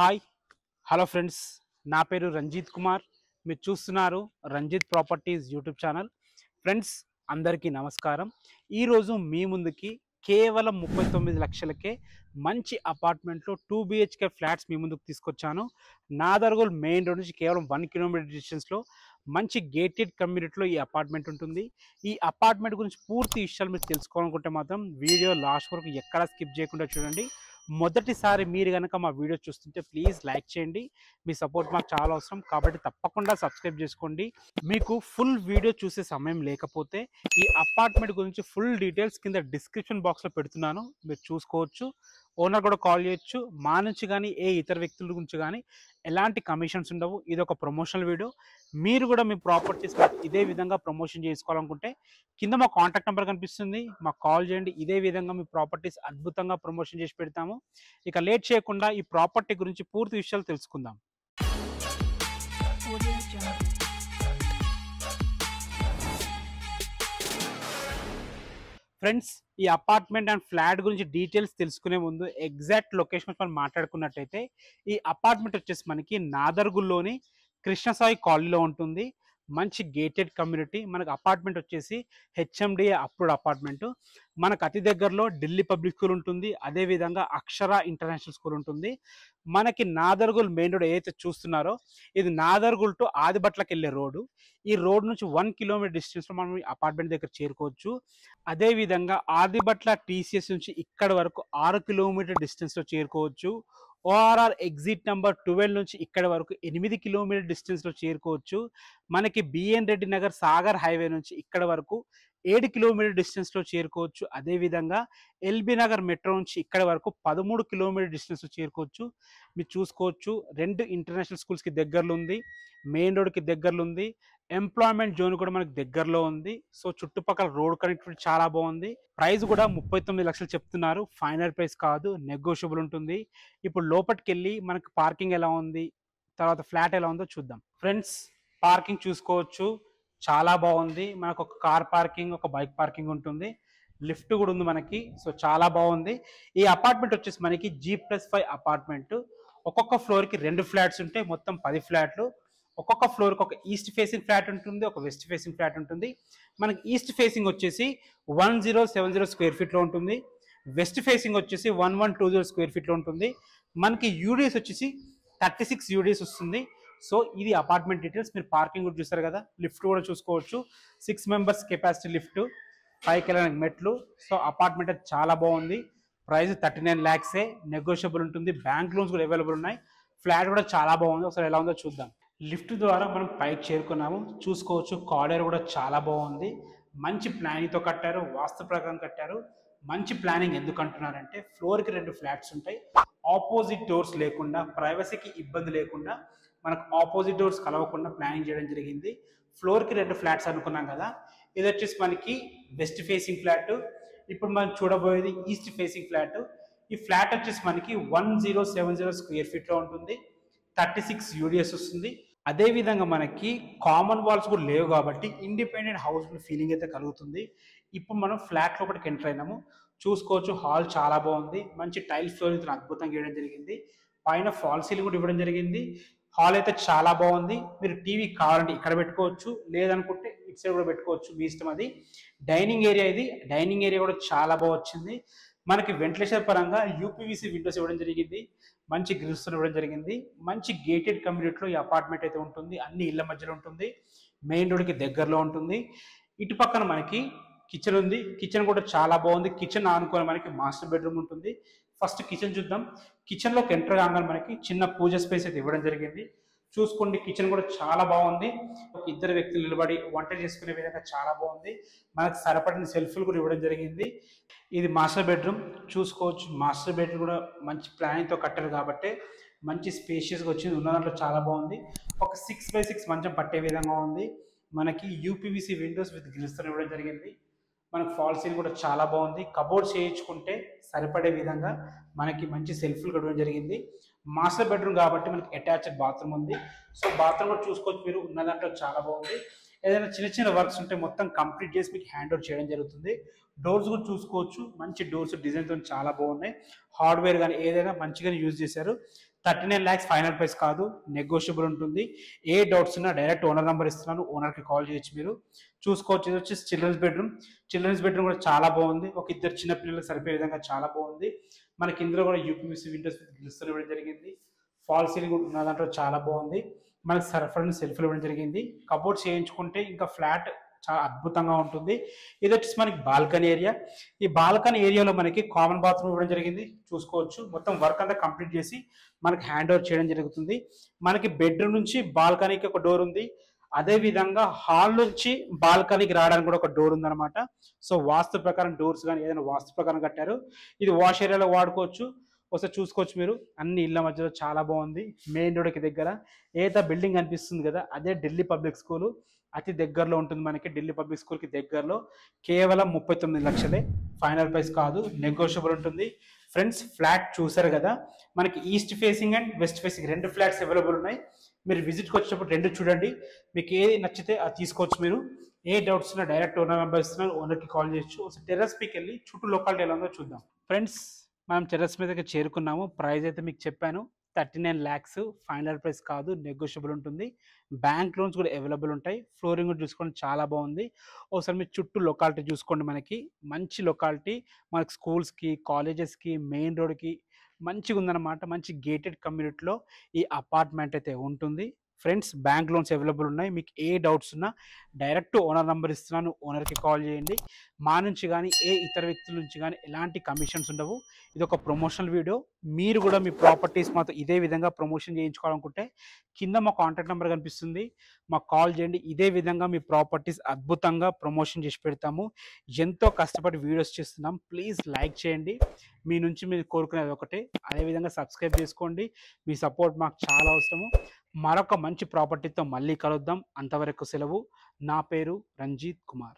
Hi hello friends, నా పేరు రంజిత్ కుమార్. మీరు చూస్తున్నారు Ranjith properties YouTube channel. Friends, అందరికీ నమస్కారం. ఈరోజు మీ ముందుకి కేవలం 39 లక్షలకే మంచి అపార్ట్మెంట్లో 2 BHK ఫ్లాట్స్ మీ ముందుకు తీసుకొచ్చాను. నాదర్గోల్ మెయిన్ రోడ్ నుంచి కేవలం 1 కిలోమీటర్ డిస్టెన్స్లో మంచి గేటెడ్ కమ్యూనిటీలో ఈ అపార్ట్మెంట్ ఉంటుంది. ఈ అపార్ట్మెంట్ గురించి పూర్తి విషయాలు మీరు తెలుసుకోవాలనుకుంటే మాత్రం వీడియో లాస్ట్ వరకు ఎక్కడా స్కిప్ చేయకుండా చూడండి. మొదటిసారి మీరు కనుక మా వీడియో చూస్తుంటే ప్లీజ్ లైక్ చేయండి. మీ సపోర్ట్ మాకు చాలా అవసరం కాబట్టి తప్పకుండా సబ్స్క్రైబ్ చేసుకోండి. మీకు ఫుల్ వీడియో చూసే సమయం లేకపోతే ఈ అపార్ట్మెంట్ గురించి ఫుల్ డీటెయిల్స్ కింద డిస్క్రిప్షన్ బాక్స్లో పెడుతున్నాను, మీరు చూసుకోవచ్చు. ఓనర్ కూడా కాల్ చేయొచ్చు. మా నుంచి కానీ ఏ ఇతర వ్యక్తుల గురించి కానీ ఎలాంటి కమిషన్స్ ఉండవు. ఇది ఒక ప్రమోషనల్ వీడియో. మీరు కూడా మీ ప్రాపర్టీస్ ఇదే విధంగా ప్రమోషన్ చేసుకోవాలనుకుంటే కింద మా కాంటాక్ట్ నెంబర్ కనిపిస్తుంది, మాకు కాల్ చేయండి. ఇదే విధంగా మీ ప్రాపర్టీస్ అద్భుతంగా ప్రమోషన్ చేసి పెడతాము. ఇక లేట్ చేయకుండా ఈ ప్రాపర్టీ గురించి పూర్తి విషయాలు తెలుసుకుందాం. ఫ్రెండ్స్, ఈ అపార్ట్మెంట్ అండ్ ఫ్లాట్ గురించి డీటెయిల్స్ తెలుసుకునే ముందు ఎగ్జాక్ట్ లొకేషన్ మనం మాట్లాడుకున్నట్టయితే ఈ అపార్ట్మెంట్ వచ్చేసి మనకి నాదర్గుల్లోని కృష్ణసాయి కాలనీలో ఉంటుంది. మంచి గేటెడ్ కమ్యూనిటీ. మనకు అపార్ట్మెంట్ వచ్చేసి HMDA అప్రూవ్డ్ అపార్ట్మెంట్. మనకు అతి దగ్గరలో ఢిల్లీ పబ్లిక్ స్కూల్ ఉంటుంది, అదేవిధంగా అక్షర ఇంటర్నేషనల్ స్కూల్ ఉంటుంది. మనకి నాదర్గుల్ మెయిన్ రోడ్ ఏదైతే చూస్తున్నారో ఇది నాదర్గుల్ టు ఆదిబట్లకి వెళ్ళే రోడ్డు. ఈ రోడ్ నుంచి 1 కిలోమీటర్ డిస్టెన్స్లో మనం ఈ అపార్ట్మెంట్ దగ్గర చేరుకోవచ్చు. అదేవిధంగా ఆదిబట్ల TCS నుంచి ఇక్కడ వరకు 6 కిలోమీటర్ డిస్టెన్స్లో చేరుకోవచ్చు. ORR ఎగ్జిట్ నెంబర్ 12 నుంచి ఇక్కడ వరకు 8 కిలోమీటర్ డిస్టెన్స్లో చేరుకోవచ్చు. మనకి BN రెడ్డి నగర్ సాగర్ హైవే నుంచి ఇక్కడ వరకు 7 కిలోమీటర్ డిస్టెన్స్లో చేరుకోవచ్చు. అదేవిధంగా LB నగర్ మెట్రో నుంచి ఇక్కడ వరకు 13 కిలోమీటర్ డిస్టెన్స్లో చేరుకోవచ్చు. మీరు చూసుకోవచ్చు, 2 ఇంటర్నేషనల్ స్కూల్స్కి దగ్గరలో ఉంది, మెయిన్ రోడ్కి దగ్గరలో ఉంది, ఎంప్లాయ్మెంట్ జోన్ కూడా మనకు దగ్గరలో ఉంది. సో చుట్టుపక్కల రోడ్ కనెక్టివిటీ చాలా బాగుంది. ప్రైస్ కూడా 39 లక్షలు చెప్తున్నారు. ఫైనల్ ప్రైస్ కాదు, నెగోషియబుల్ ఉంటుంది. ఇప్పుడు లోపలికి వెళ్ళి మనకు పార్కింగ్ ఎలా ఉంది, తర్వాత ఫ్లాట్ ఎలా ఉందో చూద్దాం. ఫ్రెండ్స్, పార్కింగ్ చూసుకోవచ్చు, చాలా బాగుంది. మనకు ఒక కార్ పార్కింగ్, ఒక బైక్ పార్కింగ్ ఉంటుంది, లిఫ్ట్ కూడా ఉంది మనకి. సో చాలా బాగుంది. ఈ అపార్ట్మెంట్ వచ్చేసి మనకి G+5 అపార్ట్మెంట్. ఒక్కొక్క ఫ్లోర్కి 2 ఫ్లాట్స్ ఉంటాయి, మొత్తం 10 ఫ్లాట్లు. ఒక్కొక్క ఫ్లోర్కి ఒక ఈస్ట్ ఫేసింగ్ ఫ్లాట్ ఉంటుంది, ఒక వెస్ట్ ఫేసింగ్ ఫ్లాట్ ఉంటుంది. మనకి ఈస్ట్ ఫేసింగ్ వచ్చేసి 1070 స్క్వేర్ ఫీట్లో ఉంటుంది, వెస్ట్ ఫేసింగ్ వచ్చేసి 1120 స్క్వేర్ ఫీట్లో ఉంటుంది. మనకి యూడిఎస్ వచ్చేసి 36 యూడిఎస్ వస్తుంది. సో ఇది అపార్ట్మెంట్ డీటెయిల్స్. మీరు పార్కింగ్ కూడా చూస్తారు కదా, లిఫ్ట్ కూడా చూసుకోవచ్చు. 6 మెంబర్స్ కెపాసిటీ లిఫ్ట్, 5 కిలోమీటర్ మెట్లు. సో అపార్ట్మెంట్ చాలా బాగుంది. ప్రైస్ 39 ల్యాక్సే, నెగోషియబుల్ ఉంటుంది. బ్యాంక్ లోన్స్ కూడా అవైలబుల్ ఉన్నాయి. ఫ్లాట్ కూడా చాలా బాగుంది. ఒకసారి ఎలా ఉందో చూద్దాం. లిఫ్ట్ ద్వారా మనం పైకి చేరుకున్నాము, చూసుకోవచ్చు. కారిడార్ కూడా చాలా బాగుంది. మంచి ప్లానింగ్తో కట్టారు, వాస్తు ప్రకారం కట్టారు. మంచి ప్లానింగ్ ఎందుకు అంటున్నారంటే ఫ్లోర్కి 2 ఫ్లాట్స్ ఉంటాయి. ఆపోజిట్ డోర్స్ లేకుండా, ప్రైవసీకి ఇబ్బంది లేకుండా, మనకు ఆపోజిట్ డోర్స్ కలవకుండా ప్లానింగ్ చేయడం జరిగింది. ఫ్లోర్కి 2 ఫ్లాట్స్ అనుకున్నాం కదా, ఇది వచ్చేసి మనకి వెస్ట్ ఫేసింగ్ ఫ్లాట్. ఇప్పుడు మనం చూడబోయేది ఈస్ట్ ఫేసింగ్ ఫ్లాట్. ఈ ఫ్లాట్ వచ్చేసి మనకి 1070 స్క్వేర్ ఫీట్లో ఉంటుంది, 36 యూడిఎస్ వస్తుంది. అదేవిధంగా మనకి కామన్ వాల్స్ కూడా లేవు కాబట్టి ఇండిపెండెంట్ హౌస్ ఫీలింగ్ అయితే కలుగుతుంది. ఇప్పుడు మనం ఫ్లాట్ లోపలికి ఎంటర్ అయినాము, చూసుకోవచ్చు. హాల్ చాలా బాగుంది, మంచి టైల్ ఫ్లోరింగ్ అద్భుతంగా వేయడం జరిగింది. పైన ఫాల్ సీలింగ్ కూడా ఇవ్వడం జరిగింది. హాల్ అయితే చాలా బాగుంది. మీరు టీవీ కావాలంటే ఇక్కడ పెట్టుకోవచ్చు, లేదనుకుంటే ఇటు సైడ్ కూడా పెట్టుకోవచ్చు, మీ ఇష్టం అది. డైనింగ్ ఏరియా ఇది. డైనింగ్ ఏరియా కూడా చాలా బాగా వచ్చింది. మనకి వెంటిలేషన్ పరంగా UPVC విండోస్ ఇవ్వడం జరిగింది, మంచి గ్రిల్స్ ఇవ్వడం జరిగింది. మంచి గేటెడ్ కమ్యూనిటీలో ఈ అపార్ట్మెంట్ అయితే ఉంటుంది. అన్ని ఇళ్ల మధ్యలో ఉంటుంది, మెయిన్ రోడ్కి దగ్గరలో ఉంటుంది. ఇటు పక్కన మనకి కిచెన్ ఉంది, కిచెన్ కూడా చాలా బాగుంది. కిచెన్ ఆనుకొని మనకి మాస్టర్ బెడ్రూమ్ ఉంటుంది. ఫస్ట్ కిచెన్ చూద్దాం. కిచెన్లోకి ఎంటర్ కాగానే మనకి చిన్న పూజ స్పేస్ అయితే ఇవ్వడం జరిగింది. చూసుకోండి, కిచెన్ కూడా చాలా బాగుంది. ఒక 2 వ్యక్తులు నిలబడి వంట చేసుకునే విధంగా చాలా బాగుంది. మనకు సరిపడిన సెల్ఫ్లు కూడా ఇవ్వడం జరిగింది. ఇది మాస్టర్ బెడ్రూమ్, చూసుకోవచ్చు. మాస్టర్ బెడ్రూమ్ కూడా మంచి ప్లానింగ్తో కట్టారు కాబట్టి మంచి స్పేషియస్గా వచ్చింది. ఉన్న దాంట్లో చాలా బాగుంది. ఒక 6x6 మంచం పట్టే విధంగా ఉంది. మనకి UPVC విండోస్ విత్ గ్రిల్స్తో ఇవ్వడం జరిగింది. మనకు ఫాల్ సీలింగ్ కూడా చాలా బాగుంది. కబోర్డ్స్ చేయించుకుంటే సరిపడే విధంగా మనకి మంచి సెల్ఫ్లు ఇవ్వడం జరిగింది. మాస్టర్ బెడ్రూమ్ కాబట్టి మనకి అటాచ్డ్ బాత్రూమ్ ఉంది. సో బాత్రూమ్ కూడా చూసుకోవచ్చు. మీరు ఉన్న దాంట్లో చాలా బాగుంది. ఏదైనా చిన్న చిన్న వర్క్స్ ఉంటే మొత్తం కంప్లీట్ చేసి మీకు హ్యాండ్ ఓవర్ చేయడం జరుగుతుంది. డోర్స్ కూడా చూసుకోవచ్చు, మంచి డోర్స్ డిజైన్తో చాలా బాగున్నాయి. హార్డ్వేర్ కానీ ఏదైనా మంచిగానే యూజ్ చేశారు. 39 lakhs ఫైనల్ ప్రైస్ కాదు, నెగోషియబుల్ ఉంటుంది. ఏ డౌట్స్ ఉన్నా డైరెక్ట్ ఓనర్ నెంబర్ ఇస్తున్నాను, ఓనర్కి కాల్ చేయొచ్చు. మీరు చూసుకోవచ్చు. ఇది వచ్చేసి చిల్డ్రన్స్ బెడ్రూమ్ కూడా చాలా బాగుంది. ఒక ఇద్దరు చిన్న పిల్లలకు సరిపోయే విధంగా చాలా బాగుంది. మనకి ఇందులో కూడా యూపీవీసీ విండోస్ విత్ గ్రిల్స్ ఇవ్వడం జరిగింది. ఫాల్ సీలింగ్ ఉన్న దాంట్లో చాలా బాగుంది. మనకి సర్ఫర్ సెల్ఫ్లు ఇవ్వడం జరిగింది. కబోర్డ్స్ చేయించుకుంటే ఇంకా ఫ్లాట్ చాలా అద్భుతంగా ఉంటుంది. ఇది వచ్చేసి మనకి బాల్కనీ ఏరియా. ఈ బాల్కనీ ఏరియాలో మనకి కామన్ బాత్రూమ్ ఇవ్వడం జరిగింది. చూసుకోవచ్చు. మొత్తం వర్క్ అంతా కంప్లీట్ చేసి మనకి హ్యాండ్ ఓవర్ చేయడం జరుగుతుంది. మనకి బెడ్రూమ్ నుంచి బాల్కనీకి ఒక డోర్ ఉంది. అదే విధంగా హాల్ నుంచి బాల్కనీకి రావడానికి కూడా ఒక డోర్ ఉందన్నమాట. సో వాస్తు ప్రకారం డోర్స్ కానీ ఏదైనా వాస్తు ప్రకారం కట్టారు. ఇది వాష్ ఏరియాలో వాడుకోవచ్చు. ఒకసారి చూసుకోవచ్చు మీరు. అన్ని ఇళ్ళ మధ్యలో చాలా బాగుంది. మెయిన్ రోడ్కి దగ్గర ఏదైతే బిల్డింగ్ అనిపిస్తుంది కదా, అదే ఢిల్లీ పబ్లిక్ స్కూల్. అతి దగ్గరలో ఉంటుంది మనకి. ఢిల్లీ పబ్లిక్ స్కూల్కి దగ్గరలో. కేవలం 39 లక్షలే, ఫైనల్ ప్రైస్ కాదు, నెగోషియబుల్ ఉంటుంది. ఫ్రెండ్స్, ఫ్లాట్ చూసారు కదా. మనకి east facing and west facing 2 flats available ఉన్నాయి. మీరు విజిట్కి వచ్చినప్పుడు 2 చూడండి. మీకు ఏది నచ్చితే అది తీసుకోవచ్చు. మీరు ఏ డౌట్స్ ఉన్నా డైరెక్ట్ ఓనర్ నెంబర్ ఇస్తున్నారు, ఓనర్కి కాల్ చేయొచ్చు. టెర్రస్ పీకి వెళ్ళి చుట్టూ లొకాలిటీ ఎలా ఉందో చూద్దాం. ఫ్రెండ్స్, మనం టెర్రస్ మీదకి చేరుకున్నాము. ప్రైస్ అయితే మీకు చెప్పాను, 39 lakhs ఫైనల్ ప్రైస్ కాదు, నెగోషియబుల్ ఉంటుంది. బ్యాంక్ లోన్స్ కూడా అవైలబుల్ ఉంటాయి. ఫ్లోరింగ్ కూడా చూసుకోండి, చాలా బాగుంది. ఒకసారి మీరు చుట్టూ లొకాలిటీ చూసుకోండి. మనకి మంచి లొకాలిటీ, మనకి స్కూల్స్కి, కాలేజెస్కి, మెయిన్ రోడ్కి మంచిగా ఉందన్నమాట. మంచి గేటెడ్ కమ్యూనిటీలో ఈ అపార్ట్మెంట్ అయితే ఉంటుంది. ఫ్రెండ్స్, బ్యాంక్ లోన్స్ అవైలబుల్ ఉన్నాయి. మీకు ఏ డౌట్స్ ఉన్నా డైరెక్ట్ ఓనర్ నెంబర్ ఇస్తున్నాను, ఓనర్కి కాల్ చేయండి. మా నుంచి కానీ ఏ ఇతర వ్యక్తుల నుంచి కానీ ఎలాంటి కమిషన్స్ ఉండవు. ఇది ఒక ప్రమోషనల్ వీడియో. మీరు కూడా మీ ప్రాపర్టీస్ మాతో ఇదే విధంగా ప్రమోషన్ చేయించుకోవాలనుకుంటే కింద మా కాంటాక్ట్ నెంబర్ కనిపిస్తుంది, మాకు కాల్ చేయండి. ఇదే విధంగా మీ ప్రాపర్టీస్ అద్భుతంగా ప్రమోషన్ చేసి పెడతాము. ఎంతో కష్టపడి వీడియోస్ చేస్తున్నాం. ప్లీజ్ లైక్ చేయండి. మీ నుంచి మీరు కోరుకునేది ఒకటే. అదేవిధంగా సబ్స్క్రైబ్ చేసుకోండి. మీ సపోర్ట్ మాకు చాలా అవసరము. మరొక మంచి ప్రాపర్టీతో మళ్ళీ కలుద్దాం. అంతవరకు సెలవు. నా పేరు రంజిత్ కుమార్.